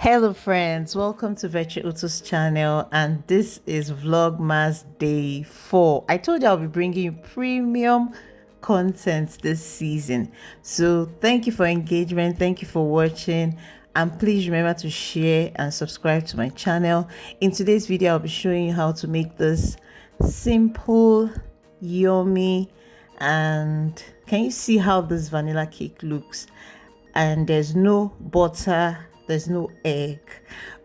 Hello friends, welcome to Uto's channel, and this is Vlogmas Day 4. I told you I'll be bringing you premium content this season. So thank you for engagement, thank you for watching, and please remember to share and subscribe to my channel. In today's video, I'll be showing you how to make this simple, yummy, and can you see how this vanilla cake looks? And there's no butter, there's no egg.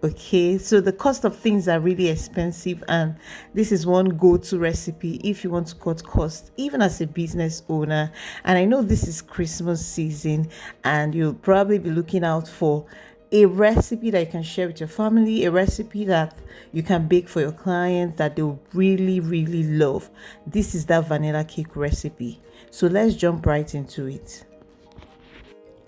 Okay, so the cost of things are really expensive, and this is one go-to recipe if you want to cut costs, even as a business owner. And I know this is Christmas season, and you'll probably be looking out for a recipe that you can share with your family, a recipe that you can bake for your clients that they'll really love. This is that vanilla cake recipe. So let's jump right into it.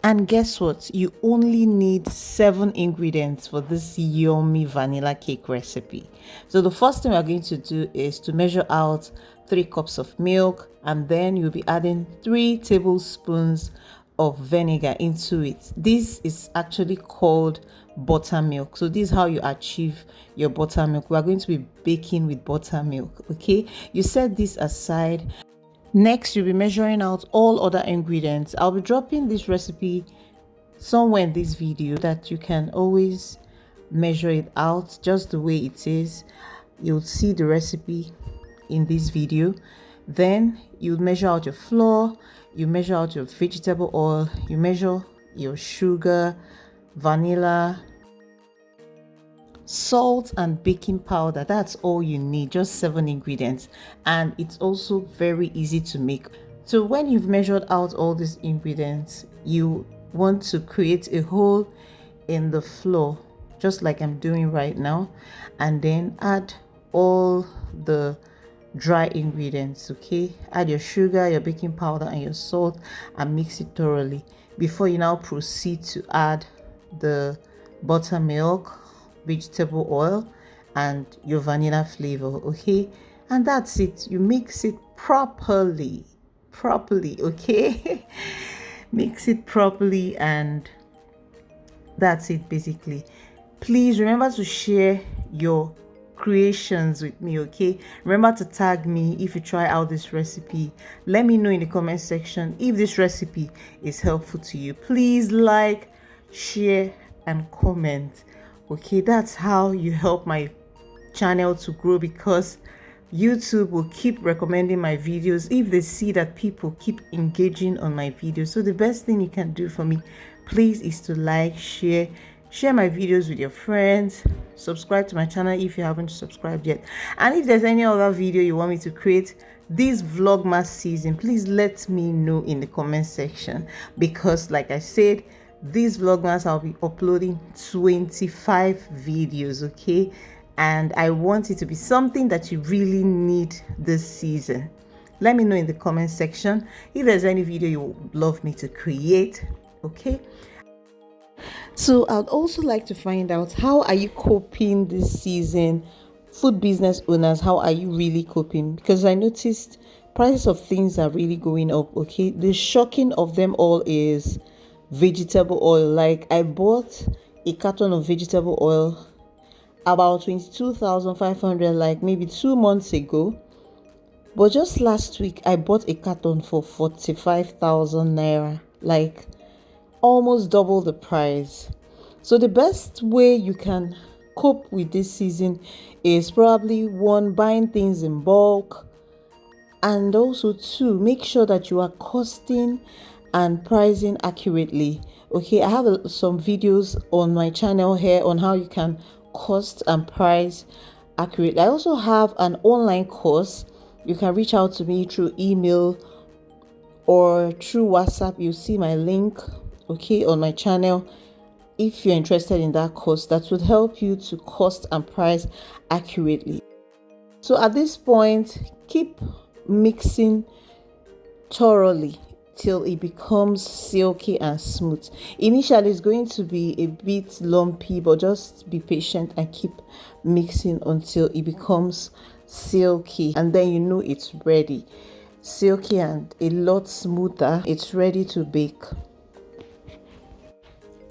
And guess what? You only need 7 ingredients for this yummy vanilla cake recipe. So the first thing we're going to do is to measure out 3 cups of milk, and then you'll be adding 3 tablespoons of vinegar into it. This is actually called buttermilk. So this is how you achieve your buttermilk. We are going to be baking with buttermilk. Okay, you set this aside. Next, you'll be measuring out all other ingredients. I'll be dropping this recipe somewhere in this video that you can always measure it out just the way it is. You'll see the recipe in this video. Then you measure out your flour, you measure out your vegetable oil, you measure your sugar, vanilla, salt, and baking powder. That's all you need, just 7 ingredients, and it's also very easy to make. So when you've measured out all these ingredients, you want to create a hole in the flour, just like I'm doing right now, and then add all the dry ingredients. Okay, add your sugar, your baking powder, and your salt, and mix it thoroughly before you now proceed to add the buttermilk, vegetable oil, and your vanilla flavor. Okay, and that's it. You mix it properly, okay. Mix it properly, and that's it basically. Please remember to share your creations with me. Okay, remember to tag me if you try out this recipe. Let me know in the comment section if this recipe is helpful to you. Please like, share, and comment. Okay, that's how you help my channel to grow, because YouTube will keep recommending my videos if they see that people keep engaging on my videos. So the best thing you can do for me, please, is to like, share my videos with your friends, subscribe to my channel if you haven't subscribed yet. And if there's any other video you want me to create this Vlogmas season, please let me know in the comment section, because like I said, this Vlogmas I'll be uploading 25 videos. Okay, and I want it to be something that you really need this season. Let me know in the comment section if there's any video you would love me to create. Okay, so I'd also like to find out, how are you coping this season? Food business owners, how are you really coping? Because I noticed prices of things are really going up. Okay, the shocking of them all is vegetable oil. Like, I bought a carton of vegetable oil about 22,500, like maybe 2 months ago, but just last week I bought a carton for 45,000 naira, like almost double the price. So the best way you can cope with this season is probably 1, buying things in bulk, and also 2, make sure that you are costing and pricing accurately. Okay, I have some videos on my channel here on how you can cost and price accurately. I also have an online course. You can reach out to me through email or through WhatsApp. You see my link, okay, on my channel. If you're interested in that course, that would help you to cost and price accurately. So at this point, keep mixing thoroughly till it becomes silky and smooth. Initially it's going to be a bit lumpy, but just be patient and keep mixing until it becomes silky, and then you know it's ready. Silky and a lot smoother, it's ready to bake.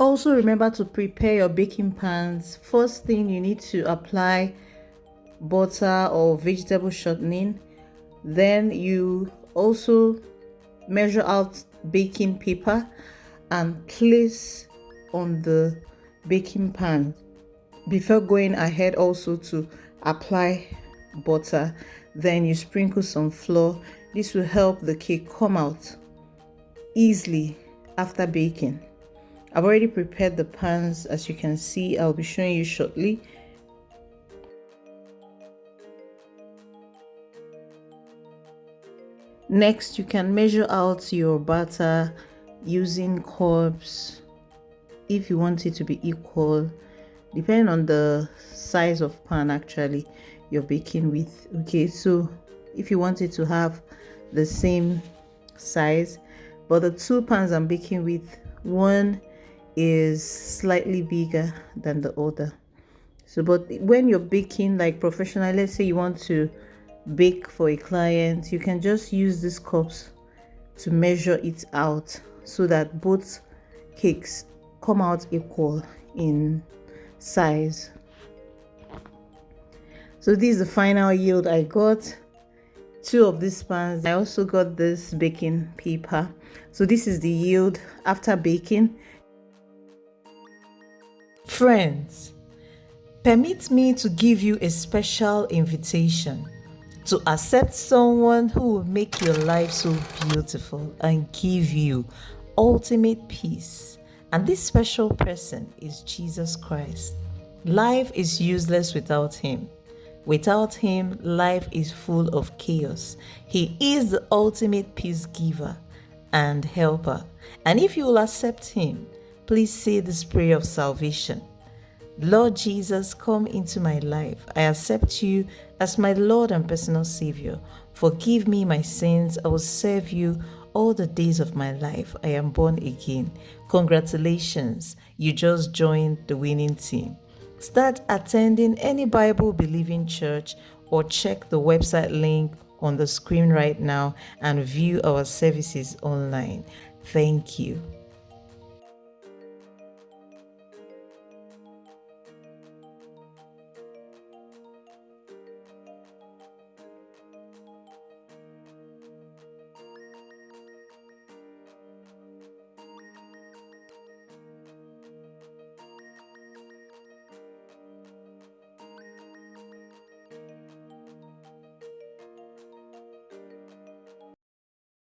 Also remember to prepare your baking pans. First thing, you need to apply butter or vegetable shortening. Then you also measure out baking paper and place on the baking pan before going ahead also to apply butter. Then you sprinkle some flour. This will help the cake come out easily after baking. I've already prepared the pans, as you can see. I'll be showing you shortly. Next, you can measure out your batter using cups if you want it to be equal, depending on the size of pan actually you're baking with. Okay, so if you want it to have the same size, but the two pans I'm baking with, one is slightly bigger than the other. So but when you're baking like professionally, let's say you want to bake for a client, you can just use these cups to measure it out so that both cakes come out equal in size. So this is the final yield I got. Two of these pans. I also got this baking paper. So this is the yield after baking. Friends, permit me to give you a special invitation to accept someone who will make your life so beautiful and give you ultimate peace. And this special person is Jesus Christ. Life is useless without him. Without him, life is full of chaos. He is the ultimate peace giver and helper. And if you will accept him, please say this prayer of salvation. Lord Jesus, come into my life. I accept you as my Lord and personal Savior. Forgive me my sins. I will serve you all the days of my life. I am born again. Congratulations, you just joined the winning team. Start attending any Bible-believing church or check the website link on the screen right now and view our services online. Thank you.